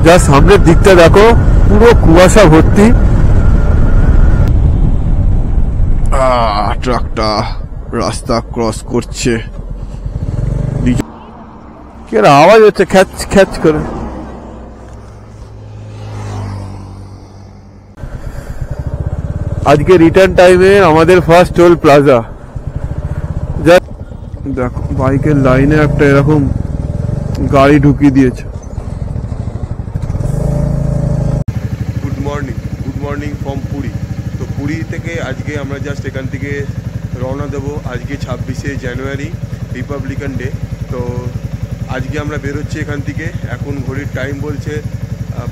যা সামনের দিকটা দেখো পুরো কুয়াশা ভর্তি। ট্রাকটা রাস্তা ক্রস করছে, কি আওয়াজ হচ্ছে খ্যাচ খ্যাচ করে। আজকে রিটার্ন টাইমে আমাদের ফার্স্ট টোল প্লাজা। দেখো বাইকের লাইনে একটা এরকম গাড়ি ঢুকিয়ে দিয়েছে। Good morning from Puri. তো পুরী থেকে আজকে আমরা জাস্ট এখান থেকে রওনা দেবো। আজকে 26শে জানুয়ারি, রিপাবলিকান ডে। তো আজকে আমরা বেরোচ্ছি এখান থেকে। এখন ঘড়ির টাইম বলছে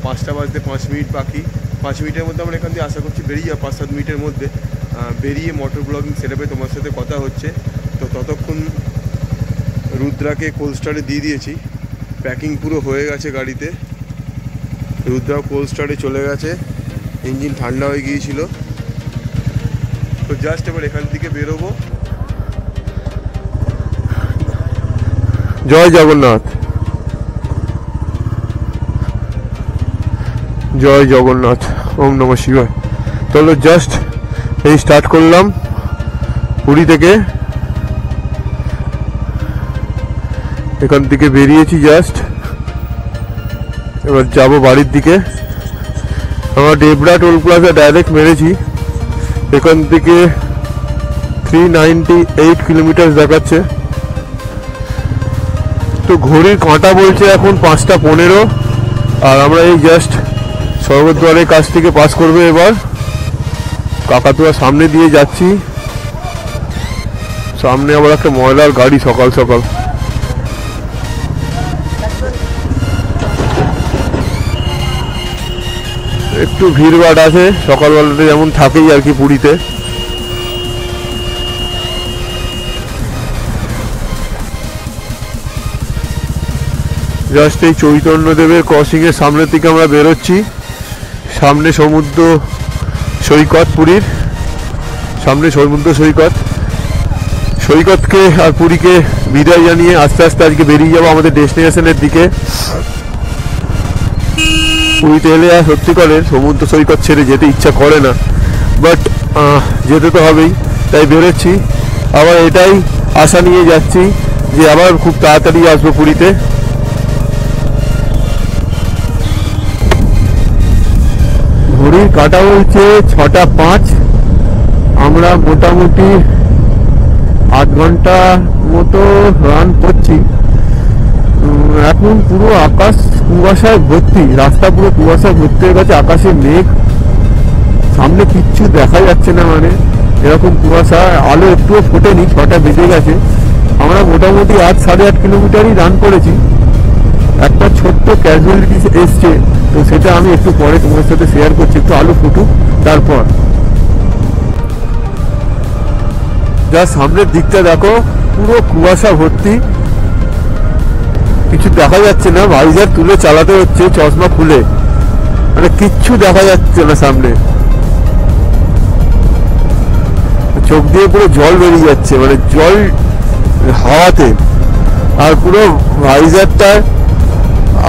5টা বাজতে 5 মিনিট বাকি। 5 মিনিটের মধ্যে আমরা এখান থেকে আশা করছি বেরিয়ে যাবো। 5-7 মিনিটের মধ্যে বেরিয়ে মোটর ব্লগিং সেটআপে তোমার সাথে কথা হচ্ছে। তো ততক্ষণ রুদ্রাকে কোল্ড স্টারে দিয়ে দিয়েছি, প্যাকিং পুরো হয়ে গেছে গাড়িতে। রুদ্রা কোল্ড স্টারে চলে গেছে, ইঞ্জিন ঠান্ডা হয়ে গিয়েছিল। তো জাস্ট এবার এখান থেকে বেরোবো। জয় জগন্নাথ, জয় জগন্নাথ, ওম নমঃ শিবায়। চলো জাস্ট এই স্টার্ট করলাম পুরী থেকে। এখান থেকে বেরিয়েছি জাস্ট, এবার যাবো বাড়ির দিকে। আমরা ডেবরা টোল প্লাজা ডাইরেক্ট মেরেছি। এখান থেকে 398 কিলোমিটার দেখাচ্ছে। তো ঘড়ির কাঁটা বলছে এখন 5টা 15। আর আমরা এই জাস্ট স্বর্গদ্বারের কাছ থেকে পাস করবে এবার। কাকাতুয়া সামনে দিয়ে যাচ্ছি, সামনে আবার একটা ময়লার গাড়ি সকাল সকাল। একটু ভিড়ভাড় আছে সকালবেলাতে, যেমন থাকেই আর কি পুরীতে। জাস্ট এই চৈতন্যদেবের ক্রসিং এর সামনের থেকে আমরা বেরোচ্ছি। সামনে সমুদ্র সৈকত, পুরীর সামনে সমুদ্র সৈকত। সৈকতকে আর পুরীকে বিদায় জানিয়ে আস্তে আস্তে আজকে বেরিয়ে যাবো আমাদের ডেস্টিনেশনের দিকে। পুরীতে এলে আর সত্যিকারের সমুদ্র সৈকত ছেড়ে যেতে ইচ্ছা করে না, বাট যেতে তো হবেই, তাই বেরোচ্ছি। আবার এটাই আশা নিয়ে যাচ্ছি যে আবার খুব তাড়াতাড়ি আসবো পুরীতে। ঘড়ির কাঁটা বলছে 6টা 5। আমরা মোটামুটি 8 ঘন্টা মতো রান করছি। এখন পুরো আকাশ কুয়াশায় ভর্তি, রাস্তা পুরো কুয়াশায় ভর্তি হয়ে গেছে। আকাশে মেঘ, সামনে কিচ্ছু দেখা যাচ্ছে না, মানে এরকম কুয়াশা। আলো একটুও ফোটেনি, 6টা বেজে গেছে। আমরা মোটামুটি 8-8.5 কিলোমিটারই রান করেছি। একটা ছোট্ট ক্যাজুয়ালিটি এসছে, তো সেটা আমি একটু পরে তোমার সাথে শেয়ার করছি, একটু আলো ফুটুক তারপর। যা সামনের দিকটা দেখো পুরো কুয়াশা ভর্তি, কিছু দেখা যাচ্ছে না। ভাইজার তুলে চালাতে হচ্ছে চশমা খুলে, মানে কিচ্ছু দেখা যাচ্ছে না সামনে। চোখ দিয়ে পুরো জল বেরিয়ে যাচ্ছে, মানে জল হাওয়াতে। আর পুরো ভাইজারটা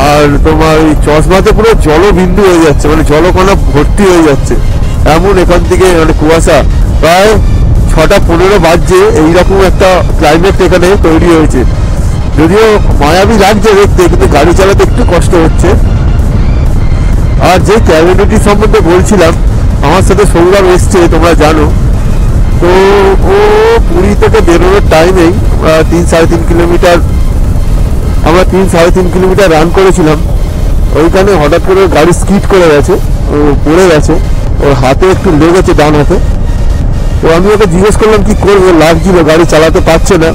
আর তোমার এই চশমাতে পুরো জলবিন্দু হয়ে যাচ্ছে, মানে জলকণা ভর্তি হয়ে যাচ্ছে এমন এখান থেকে, মানে কুয়াশা। প্রায় 6টা 15 বাজছে, এইরকম একটা ক্লাইমেট এখানে তৈরি হয়েছে। যদিও মায়াবী লাগছে দেখতে, কিন্তু গাড়ি চালাতে একটু কষ্ট হচ্ছে। আর যে ক্যাবিনেটি সম্বন্ধে বলছিলাম, আমার সাথে সৌরভ এসছে, তোমরা জানো। তো ও পুরী থেকে বেরোনোর টাইমেই 3-3.5 কিলোমিটার, আমরা 3-3.5 কিলোমিটার রান করেছিলাম। ওইখানে হঠাৎ করে গাড়ি স্কিড করে গেছে, ও পড়ে গেছে, ওর হাতে একটু লেগেছে, ডান হাতে। তো আমি ওকে জিজ্ঞেস করলাম কি করবো, লাগছিল, গাড়ি চালাতে পারছে না।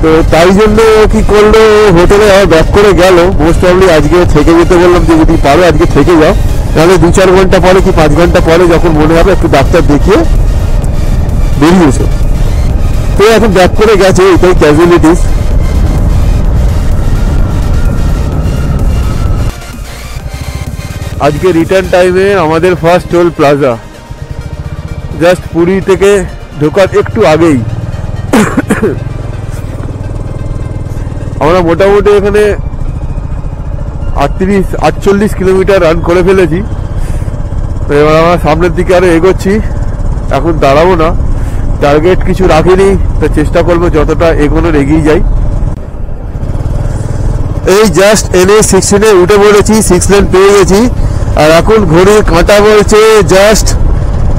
তো তাই জন্য কি করলো, হোটেলে ব্যাক করে গেল। মোস্ট প্রবলি আজকে থেকে যেতে বললাম যে যদি পারো আজকে থেকে যাও, তাহলে 2-4 ঘন্টা পরে কি 5 ঘন্টা পরে যখন মনে হবে একটু ডাক্তার দেখিয়ে বেরিয়েছে। তো এখন ব্যাক করে গেছে, এটাই ক্যাজুয়ালিটিস। আজকে রিটার্ন টাইমে আমাদের first toll plaza, just Puri থেকে ঢোকার একটু আগেই। আমরা মোটামুটি এখানে 48 কিলোমিটার রান করে ফেলেছি। তো এবার আমরা সামনের দিকে আরো এগোচ্ছি, এখন দাঁড়াবো না, টার্গেট কিছু রাখিনি, তো চেষ্টা করবো যতটা এগোনোর এগিয়ে যাই। এই জাস্ট NH16 উঠে পড়েছি, 6 লেন পেয়ে গেছি, আর এখন ঘড়ির কাঁটা বলছে জাস্ট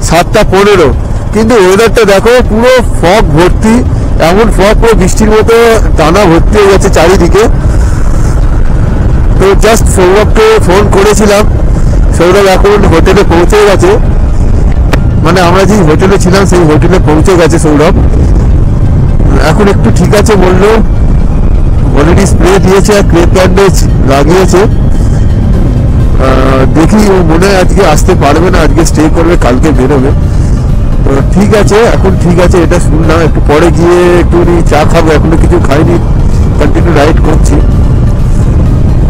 7:15। কিন্তু ওয়েদারটা দেখো, পুরো ফগ ভর্তি, এমন ফগ পুরো বৃষ্টির মতো দানা ভর্তি হয়ে গেছে চারিদিকে। তো জাস্ট সৌরভকে ফোন করেছিলাম, সৌরভ এখন হোটেলে পৌঁছে গেছে, মানে আমরা যে হোটেলে ছিলাম সেই হোটেলে পৌঁছে গেছে সৌরভ। এখন একটু ঠিক আছে বললো, অলরেডি স্প্রে দিয়েছে আর ক্রেপ ব্যান্ডেজ লাগিয়েছে। দেখি ও মনে হয় আজকে আসতে পারবে না, আজকে স্টে করবে, কালকে বেরোবে। তো ঠিক আছে, এখন ঠিক আছে, এটা শুনলাম। একটু পরে গিয়ে একটু চা খাবো, এখনো কিছু খাইনি, কন্টিনিউ রাইড করছি।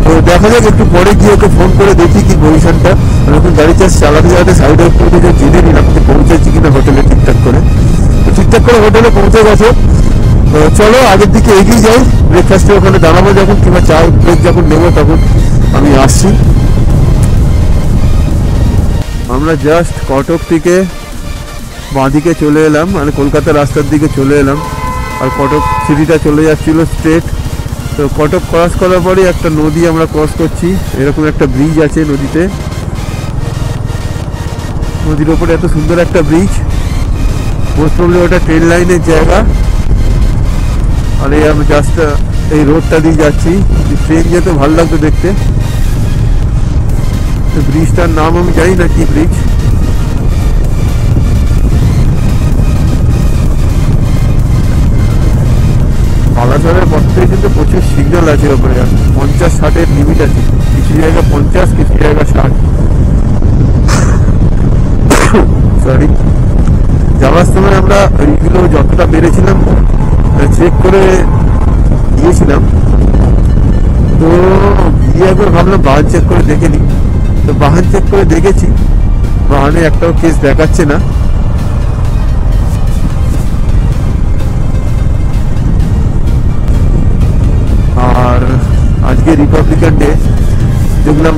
তো দেখা যাক, একটু পরে গিয়ে ওকে ফোন করে দেখি কি পজিশনটা। এখন গাড়ি চালাতে চালাতে সাইডে একটু জেনে নিলাম যে পৌঁছেছি কিনা হোটেলে ঠিকঠাক করে। তো ঠিকঠাক করে হোটেলে পৌঁছে গেছে। চলো আগের দিকে এগিয়ে যাই, ব্রেকফাস্টে ওখানে দাঁড়াবো যখন, কিংবা চা ব্রেক যখন নেবো তখন আমি আসছি। আমরা জাস্ট কটক থেকে বাঁদিকে চলে এলাম, মানে কলকাতা রাস্তার দিকে চলে এলাম, আর কটক সিটিটা চলে যাচ্ছিল স্ট্রেট। তো কটক ক্রস করার পরে একটা নদী আমরা ক্রস করছি, এরকম একটা ব্রিজ আছে নদীতে, নদীর ওপরে এত সুন্দর একটা ব্রিজ, মোস্ট প্রবলি ওটা ট্রেন লাইনের জায়গা। আর এই আমি জাস্ট এই রোডটা দিয়ে যাচ্ছি, ট্রেন যেত ভালো লাগতো দেখতে। ব্রিজটার নাম আমি জানি না কি ব্রিজ। বালাসরের পর থেকে কিন্তু প্রচুর সিগন্যাল আছে ওপরে, 50-60 লিমিট আছে, কিছু জায়গা 50, কিছু জায়গা 60। সরি, যাওয়ার সময় আমরা এইগুলো যতটা পেরেছিলাম চেক করে দিয়েছিলাম। তো গিয়ে একবার ভাবলাম বাহান চেক করে দেখে নিই। তো বাহান চেক করে দেখেছি, বাহানে একটাও কেস দেখাচ্ছে না। আর আজকে রিপাবলিকান ডে, দেখলাম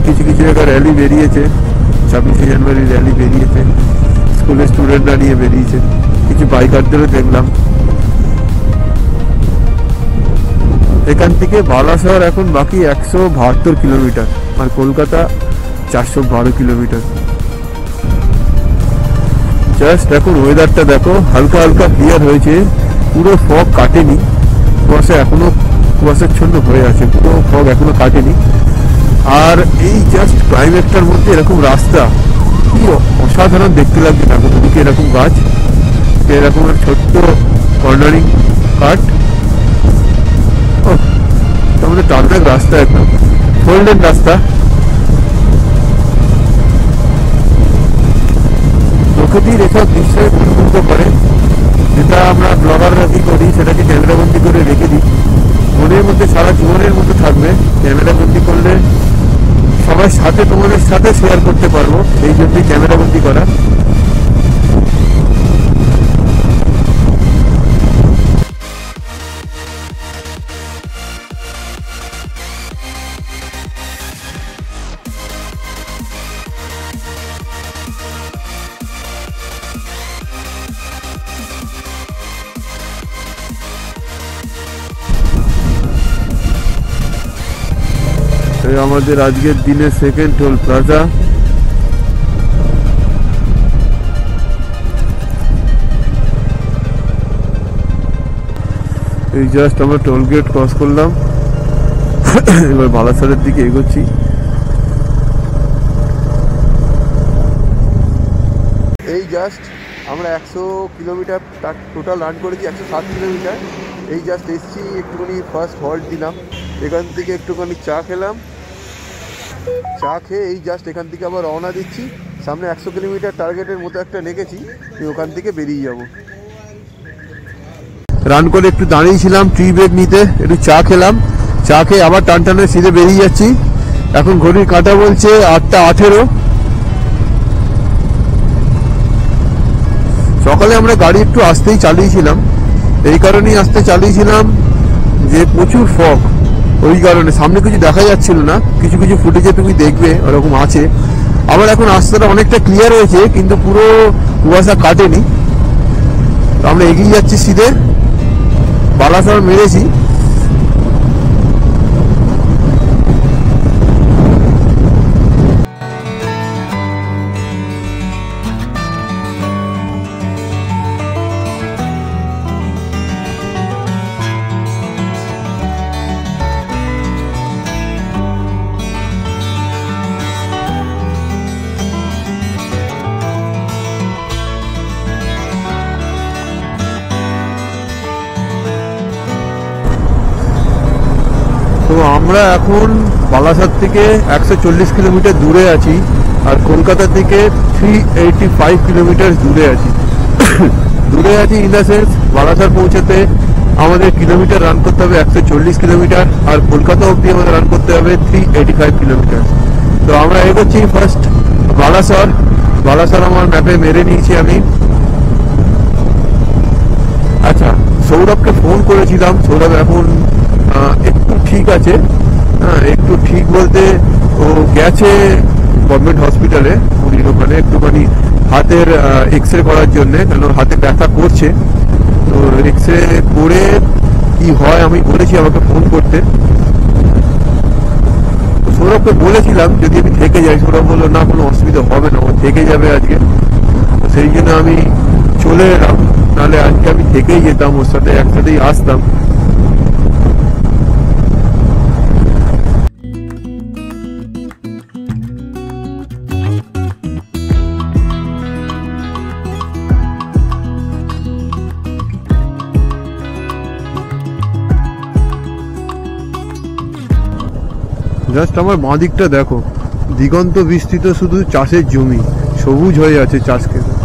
কিছু কিছু জায়গায় র্যালি বেরিয়েছে, 26শে জানুয়ারি র্যালি বেরিয়েছে, স্কুলের স্টুডেন্টরা নিয়ে বেরিয়েছে, কিছু বাইকারদেরও দেখলাম। এখান থেকে বালাসর এখন বাকি 172 কিলোমিটার, আর কলকাতা 412 কিলোমিটার। জাস্ট এখন ওয়েদারটা দেখো, হালকা হালকা ক্লিয়ার হয়েছে, পুরো ফগ কাটেনি, কুয়াশা এখনো কুয়াশাচ্ছন্ন হয়ে আছে, পুরো ফগ এখনো কাটেনি। আর এই জাস্ট ক্লাইমেটটার মধ্যে এরকম রাস্তা কি অসাধারণ দেখতে লাগবে না, ওদিকে এরকম গাছ, এরকম ছোট্ট কর্নারিং কাট, তাহলে টানটাক রাস্তা, একদম ফোল্ডেন রাস্তা। প্রকৃতি রেখা দৃশ্যে প্রতিনিধিত্ব করে, যেটা আমরা ব্লগাররা কি করি, সেটাকে ক্যামেরাবন্দি করে রেখে দিই, মনের মধ্যে সারা জীবনের মতো থাকবে। ক্যামেরাবন্দি করলে সবার সাথে, তোমাদের সাথে শেয়ার করতে পারবো, এই জন্যই ক্যামেরাবন্দি করা। আমাদের আজকের দিনের সেকেন্ড টোল প্লাজা। এই জাস্ট আমরা টোল গেট ক্রস করলাম, এবার বালাসরের দিকে এগোচ্ছি। এই জাস্ট আমরা 100 কিলোমিটার টোটাল রান করেছি, 107 কিলোমিটার। এই জাস্ট এসছি, একটুখানি ফার্স্ট হল্ট দিলাম, এখান থেকে একটুখানি চা খেলাম, চা খেয়ে এই জাস্ট এখান থেকে আবার রওনা দিচ্ছি। সামনে 100 কিলোমিটার টার্গেটের মতো একটা রেখেছি, ওখান থেকে বেরিয়ে যাব। রান করে একটু দাঁড়িয়েছিলাম টি ব্রেক নিতে, একটু চা খেলাম, চা খেয়ে আবার টানটানে সিধে বেরিয়ে যাচ্ছি। এখন ঘড়ির কাঁটা বলছে 8:18। সকালে আমরা গাড়ি একটু আসতেই চালিয়েছিলাম, এই কারণেই আসতে চালিয়েছিলাম যে প্রচুর ফগ, ওই কারণে সামনে কিছু দেখা যাচ্ছিল না, কিছু কিছু ফুটেজে তুমি দেখবে ওরকম আছে। আবার এখন রাস্তাটা অনেকটা ক্লিয়ার হয়েছে, কিন্তু পুরো কুয়াশা কাটেনি। তো আমরা এগিয়ে যাচ্ছি সিধে, বালাসর মেরেছি। তো আমরা এখন বালাসর থেকে 140 কিলোমিটার দূরে আছি, আর কলকাতা থেকে 385 কিলোমিটার দূরে আছি। দূরে আছি ইন দ্য সেন্স, বালাসর পৌঁছাতে আমাদের কিলোমিটার রান করতে হবে 140 কিলোমিটার, আর কলকাতা অবধি আমাদের রান করতে হবে 385 কিলোমিটার। তো আমরা এগোচ্ছি ফার্স্ট বালাসর। বালাসর আমার ম্যাপে মেরে নিয়েছি আমি। আচ্ছা, সৌরভকে ফোন করেছিলাম, সৌরভ এখন একটু ঠিক আছে। হ্যাঁ, একটু ঠিক বলতে ও গেছে গভর্নমেন্ট হসপিটালে, পুরীর ওখানে একটুখানি হাতের এক্স রে করার জন্যে, কেন হাতে ব্যথা করছে। তো এক্স রে করে কি হয় আমি বলেছি আমাকে ফোন করতে। সৌরভকে বলেছিলাম যদি আমি থেকে যাই, সৌরভ বললো না কোনো অসুবিধা হবে না, ও থেকে যাবে আজকে। তো সেই জন্য আমি চলে এলাম, নাহলে আজকে আমি থেকেই যেতাম, ওর সাথে একসাথেই আসতাম। জাস্ট আমার বাঁ দিকটা দেখো, দিগন্ত বিস্তৃত শুধু চাষের জমি, সবুজ হয়ে আছে চাষ ক্ষেত্রে।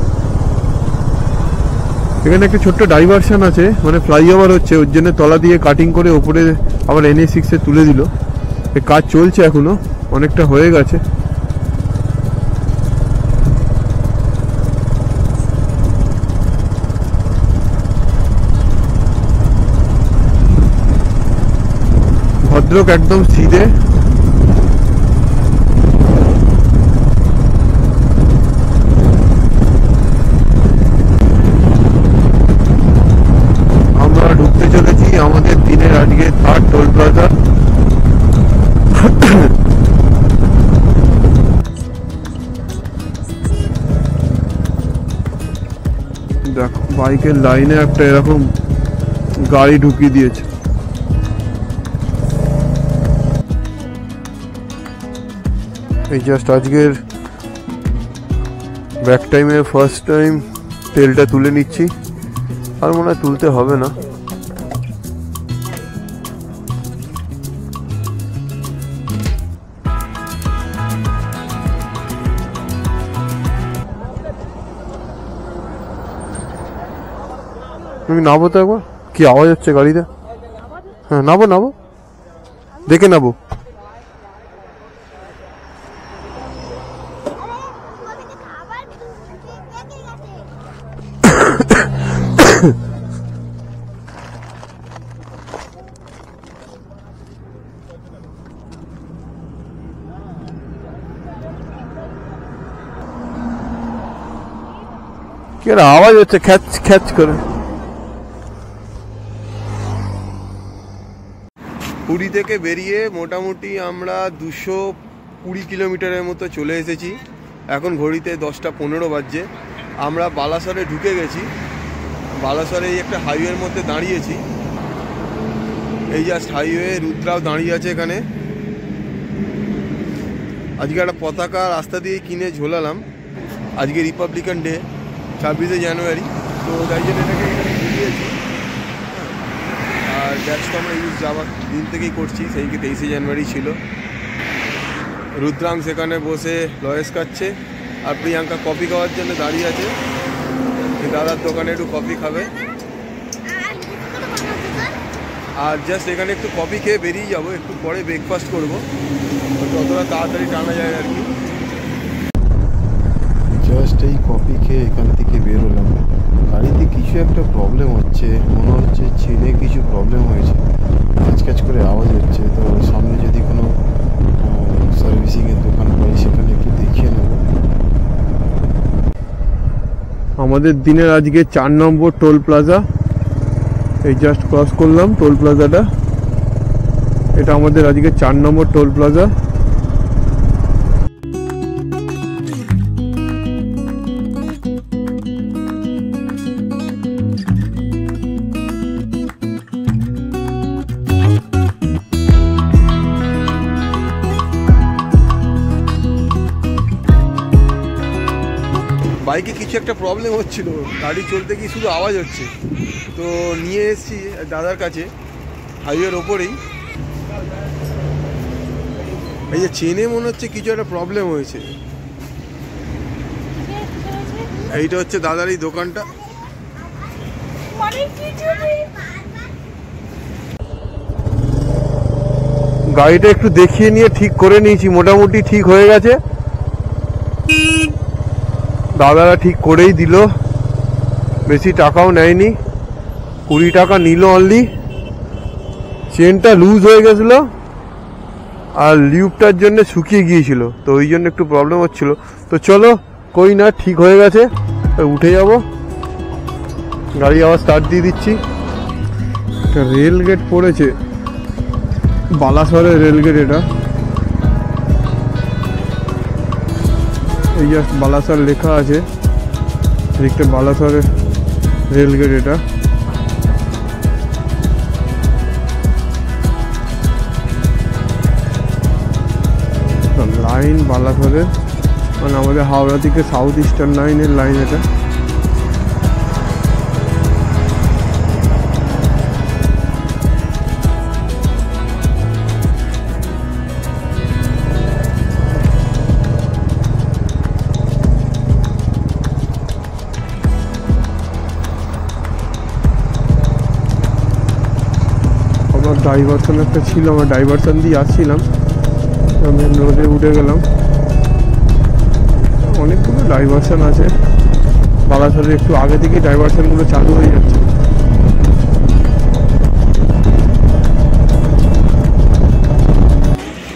এখানে একটা ছোট্ট ডাইভারশন আছে, মানে ফ্লাইওভার হচ্ছে, ওর জন্য তলা দিয়ে কাটিং করে ওপরে আবার NH6 তুলে দিল। এই কাজ চলছে এখনো, অনেকটা হয়ে গেছে। ভদ্রক একদম সিধে। আমরা ঢুকতে চলেছি আমাদের দিনের আজকে 3rd টোল প্লাজা। দেখো বাইকের লাইনে একটা এরকম গাড়ি ঢুকিয়ে দিয়েছে। এই জাস্ট আজকের ব্যাক টাইমে ফার্স্ট টাইম তেলটা তুলে নিচ্ছি, আর মনে হয় তুলতে হবে না। তুমি নাবো তো একবার, কি আওয়াজ হচ্ছে গাড়িতে? হ্যাঁ নাবো নাবো, দেখে নাবো। কি আওয়াজ হচ্ছে খ্যাচ খ্যাচ করে। পুরী থেকে বেরিয়ে মোটামুটি আমরা 220 কিলোমিটারের মতো চলে এসেছি। এখন ঘড়িতে 10টা 15 বাজছে। আমরা বালাসরে ঢুকে গেছি। বালাসরে এই একটা হাইওয়ের মধ্যে দাঁড়িয়েছি। এই জাস্ট হাইওয়ে, রুদ্রাও দাঁড়িয়ে আছে এখানে। আজকে একটা পতাকা রাস্তা দিয়ে কিনে ঝোলালাম, আজকে রিপাবলিকান ডে 26শে জানুয়ারি, তো তাই জন্য এটাকে এখানে ঝুলিয়েছি। আর ব্যাচ তো আমরা ইউজ যাওয়ার দিন থেকেই করছি, সেই 23শে জানুয়ারি ছিল। রুদ্রাং সেখানে বসে লয়েস খাচ্ছে, আর প্রিয়াঙ্কা কফি খাওয়ার জন্য দাঁড়িয়ে আছে। দাদার দোকানে একটু কফি খাবে, আর জাস্ট এখানে একটু কফি খেয়ে বেরিয়ে যাবো, একটু পরে ব্রেকফাস্ট করবো, যতটা তাড়াতাড়ি টানা যায় আর কি। জাস্ট এই কফি খেয়ে এখান থেকে বেরোলাম। গাড়িতে কিছু একটা প্রবলেম হচ্ছে, মনে হচ্ছে চেনে কিছু প্রবলেম হয়েছে। কাজ করে আওয়াজ হচ্ছে, তো সামনে যদি কোনো সার্ভিসিংয়ের দোকান পাই সেখানে একটু দেখিয়ে নেব। আমাদের দিনের আজকে 4 নম্বর টোল প্লাজা, এই জাস্ট ক্রস করলাম টোল প্লাজাটা। এটা আমাদের আজকে 4 নম্বর টোল প্লাজা। বাইকে কিছু একটা প্রবলেম হচ্ছিল, গাড়ি চলতে গিয়ে শুধু আওয়াজ হচ্ছে, তো নিয়ে এসেছি দাদার কাছে হাইওয়ের ওপরেই। এই যে চেনে মনে হচ্ছে কিছু একটা প্রবলেম হয়েছে। এইটা হচ্ছে দাদার এই দোকানটা। গাড়িটা একটু দেখিয়ে নিয়ে ঠিক করে নিয়েছি, মোটামুটি ঠিক হয়ে গেছে। দাদারা ঠিক করেই দিল, বেশি টাকাও নেয়নি, 20 টাকা নিল অনলি। চেনটা লুজ হয়ে গেছিলো আর লিউবটার জন্য শুকিয়ে গিয়েছিল, তো ওই জন্য একটু প্রবলেম হচ্ছিল। তো চলো কই না, ঠিক হয়ে গেছে, উঠে যাব। গাড়ি আবার স্টার্ট দিয়ে দিচ্ছি। একটা রেল গেট পড়েছে, বালাসরের রেল গেট এটা। এই জাস্ট বালাসর লেখা আছে, এদিকটা বালাসরের রেল গেট এটা। লাইন বালাসরের, মানে আমাদের হাওড়া থেকে সাউথ ইস্টার্ন লাইনের লাইন এটা। ডাইভারশন একটা ছিল, আমার ডাইভারশন দিয়ে আসছিলাম, মেন রোডে উঠে গেলাম। অনেকগুলো ডাইভারশন আছে বালাসরে, একটু আগে থেকে ডাইভারশনগুলো চালু হয়ে যাচ্ছে।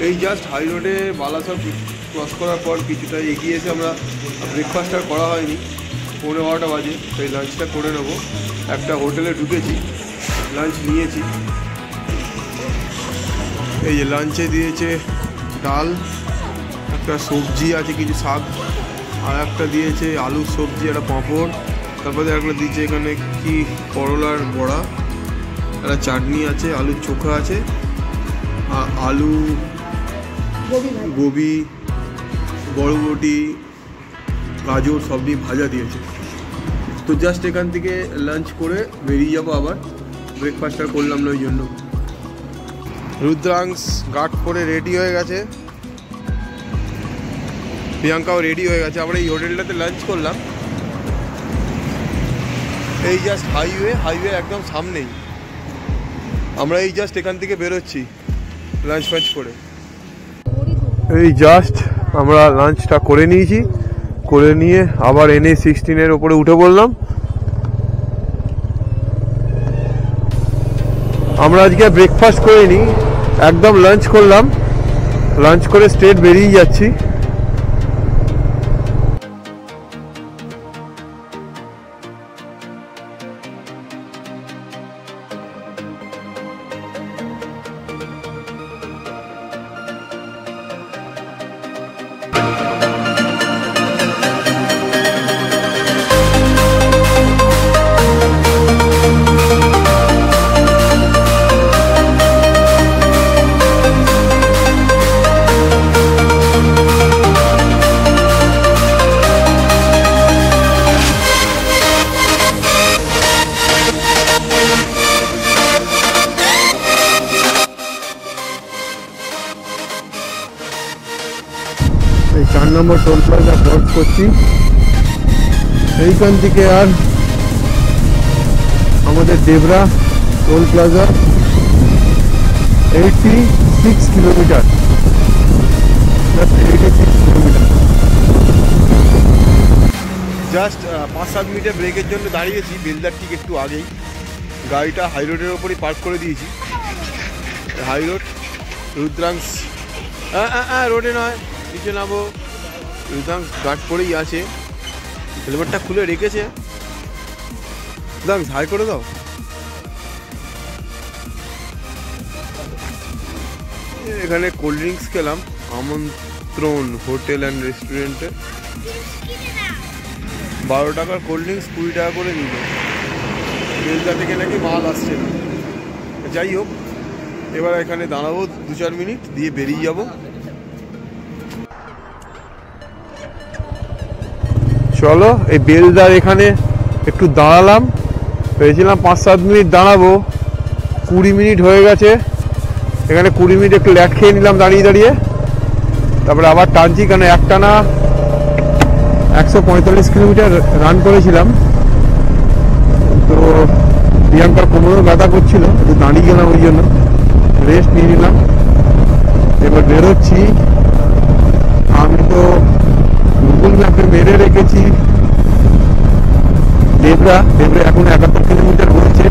এই জাস্ট হাই রোডে বালাসর ক্রস করার পর কিছুটা এগিয়ে এসে আমরা ব্রেকফাস্ট আর করা হয়নি, 11:15 বাজে, সেই লাঞ্চটা করে নেবো। একটা হোটেলে ঢুকেছি, লাঞ্চ নিয়েছি। এই যে লাঞ্চে দিয়েছে ডাল, একটা সবজি আছে, কিছু শাক, আর একটা দিয়েছে আলুর সবজি, একটা পাঁপড়, তারপরে একটা দিয়েছে এখানে কি করলার বড়া, একটা চাটনি আছে, আলুর চোখা আছে, আলু, গোবি, বড়বটি, গাজর সব দিয়ে ভাজা দিয়েছে। তো জাস্ট এখান থেকে লাঞ্চ করে বেরিয়ে যাবো আবার, ব্রেকফাস্ট আর করলাম না ওই জন্য। রুদ্রাংশ গার্ড করে রেডি হয়ে গেছে, প্রিয়াঙ্কাও রেডি হয়ে গেছে। আমরা এই হোটেলটাতে লাঞ্চ করলাম, এই জাস্ট হাইওয়ে একদম সামনেই। আমরা এই জাস্ট এখান থেকে বেরোচ্ছি লাঞ্চ ফাঞ্চ করে। এই জাস্ট আমরা লাঞ্চটা করে নিয়েছি, করে নিয়ে আবার NH-16 ওপরে উঠে পড়লাম। আমরা আজকে ব্রেকফাস্ট করিনি, একদম লাঞ্চ করলাম, লাঞ্চ করে স্ট্রেট বেরিয়ে যাচ্ছি। এই 4 নম্বর টোল প্লাজা ক্রস করছি। এইখান থেকে আর আমাদের Debra toll plaza 86 kilometre, just 5-7 মিনিটের ব্রেকের জন্য দাঁড়িয়েছি, বেলদার ঠিক একটু আগেই। গাড়িটা হাই রোডের ওপরই পার্ক করে দিয়েছি। হাই রোড রুদ্রাংশ রোডে নয়, নিচে নামো। রুদ্রাংশ গার্ড পরেই আছে, হেলমেটটা খুলে রেখেছে। রুদ্রাংশ হাই করে দাও। এখানে কোল্ড ড্রিঙ্কস খেলাম আমন্ত্রণ হোটেল অ্যান্ড রেস্টুরেন্টে। 12 টাকার কোল্ড ড্রিঙ্কস 20 টাকা করে নিল। বেলদা থেকে নাকি মাল আসছে না। যাই হোক, এবার এখানে দাঁড়াবো 2-4 মিনিট, দিয়ে বেরিয়ে যাব। চলো, এই বেলদার এখানে একটু দাঁড়ালাম, ভেবেছিলাম 5-7 মিনিট দাঁড়াবো, 20 মিনিট হয়ে গেছে। এখানে 20 মিনিট একটু ল্যাট খেয়ে নিলাম দাঁড়িয়ে দাঁড়িয়ে, তারপরে আবার টানছি। কারণ একটানা 145 কিলোমিটার রান করেছিলাম, তো প্রিয়াঙ্কার কোমরেও ব্যথা করছিল, একটু দাঁড়িয়ে গেলাম, ওই জন্য রেস্ট নিয়ে নিলাম। এবার বেরোচ্ছি। আমি তো গুগল ম্যাপে মেরে রেখেছি দেবরা এখন 71 কিলোমিটার হয়েছে।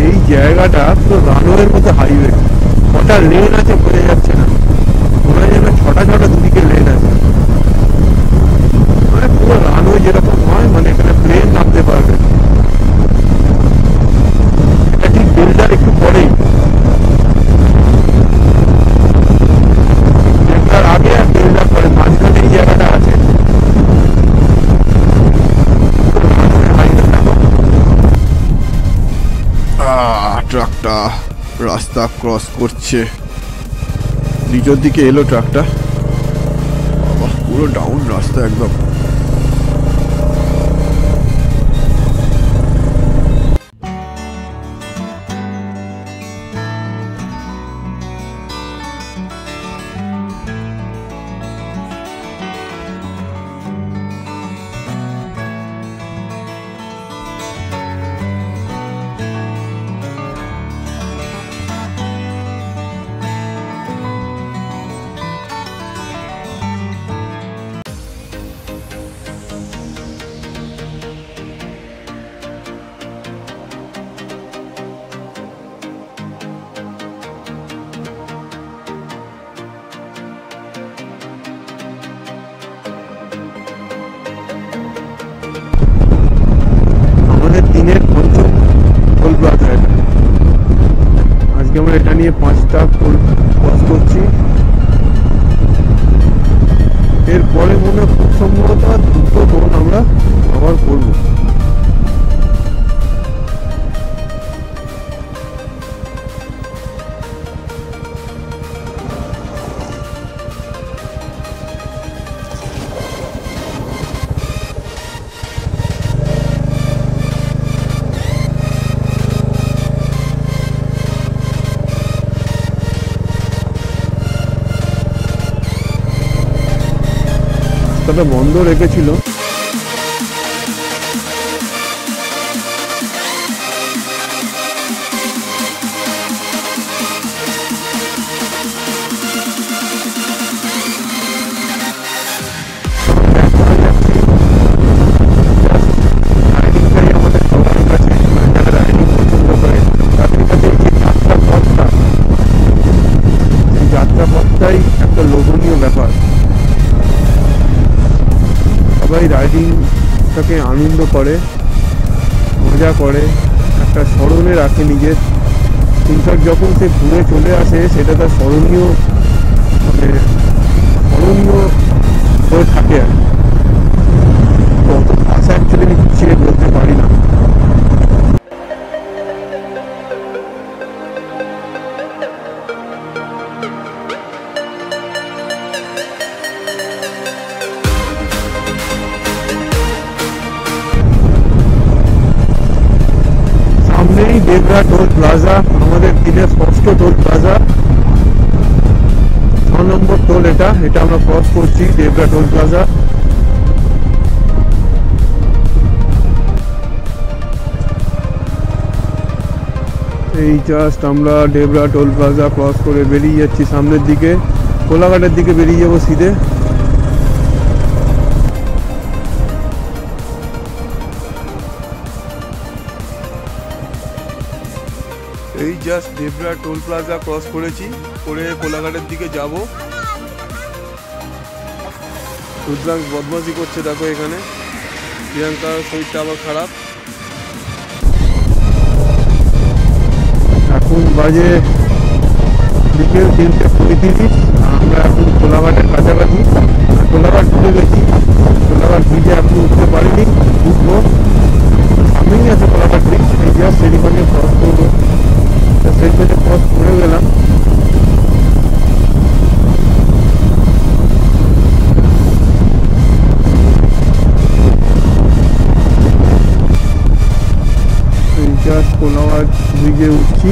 এই জায়গাটা পুরো রানওয়ের মতো হাইওয়ে, কটা লেন আছে বোঝা যাচ্ছে না, মনে হয় যেন ছটা দুদিকে লেন আছে। মানে পুরো রানওয়ে যেরকম হয়, মানে এখানে প্লেন নামতে পারবে। এটা ঠিক বেলদার একটু পরেই, বেলদার আগে আর বেলদার পরে মাঝখানে এই জায়গাটা আছে। ট্রাকটা রাস্তা ক্রস করছে, নিচের দিকে এলো ট্রাকটা। পুরো ডাউন রাস্তা একদম। দিনের পঞ্চম টোল প্লাজা এটা। আজকে আমরা এটা নিয়ে 5টা টোল ক্রস করছি। এরপরে মনে হয় খুব সম্ভবত 2টো টোল আমরা কভার করবো। রাস্তাটা বন্ধ রেখেছিল। যাত্রাপথটাই একটা লোভনীয় ব্যাপার। সবাই রাইডিংটাকে আনন্দ করে, মজা করে, একটা স্মরণে রাখে নিজের। ইনফ্যাক্ট যখন সে ঘুরে চলে আসে, সেটা তার স্মরণীয়, মানে স্মরণীয় হয়ে থাকে আর কি। তো অত ভাষা অ্যাকচুয়ালি আমি গুছিয়ে বলতে পারি না। সামনেই দেবরা টোল প্লাজা, আমাদের দিনের ষষ্ঠ টোল প্লাজা। টোল, এটা আমরা ক্রস করছি ডেবরা টোল প্লাজা। এই জাস্ট আমরা ডেবরা টোল প্লাজা ক্রস করে বেরিয়ে যাচ্ছি সামনের দিকে, কোলাঘাটের দিকে বেরিয়ে যাবো সিধে। এই just Debra toll plaza cross করেছি, করে কোলাঘাটের দিকে যাব। রুদ্রাংশ বদমাশি করছে দেখো এখানে, প্রিয়াঙ্কার শরীরটা আবার খারাপ। এখন বাজে বিকেল 3:35, আমরা এখন কোলাঘাটের কাছাকাছি, কোলাঘাট ঢুকে গেছি। কোলাঘাট ব্রিজে এখন উঠতে পারিনি, উঠবো, সামনেই আছে কোলাঘাট ব্রিজ। এই জাস্ট সেদিকে ক্রস করবো, সেদিকে ক্রস করে গেলাম। জাস্ট কোলাঘাট ব্রিজে উঠছি।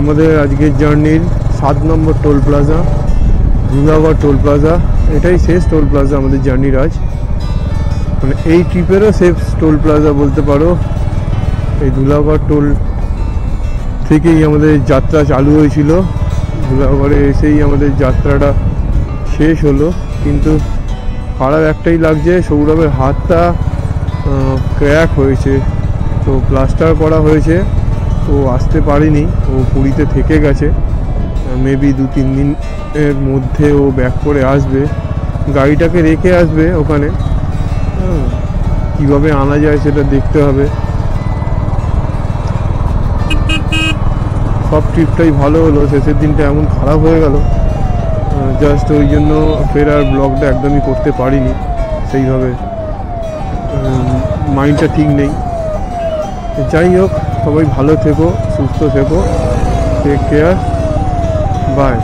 আমাদের আজকের জার্নির 7 নম্বর toll plaza, Dhulagarh toll plaza. এটাই শেষ টোল প্লাজা আমাদের জার্নির আজ, মানে এই ট্রিপেরও শেষ টোল প্লাজা বলতে পারো। এই ধুলাগড় টোল থেকেই আমাদের যাত্রা চালু হয়েছিল, ধুলাগড়ে এসেই আমাদের যাত্রাটা শেষ হলো। কিন্তু খারাপ একটাই লাগছে, সৌরভের হাতটা ক্র্যাক হয়েছে, তো প্লাস্টার করা হয়েছে, ও আসতে পারেনি, ও পুরীতে থেকে গেছে। মেবি 2-3 দিনের মধ্যে ও ব্যাক করে আসবে, গাড়িটাকে রেখে আসবে ওখানে। কীভাবে আনা যায় সেটা দেখতে হবে। সব ট্রিপটাই ভালো হলো, শেষের দিনটা এমন খারাপ হয়ে গেল, জাস্ট ওই জন্য ফেরার ব্লগটা একদমই করতে পারিনি সেইভাবে, মাইন্ডটা ঠিক নেই। যাই হোক, সবাই ভালো থেকো, সুস্থ থেকো, টেক কেয়ার, বাই।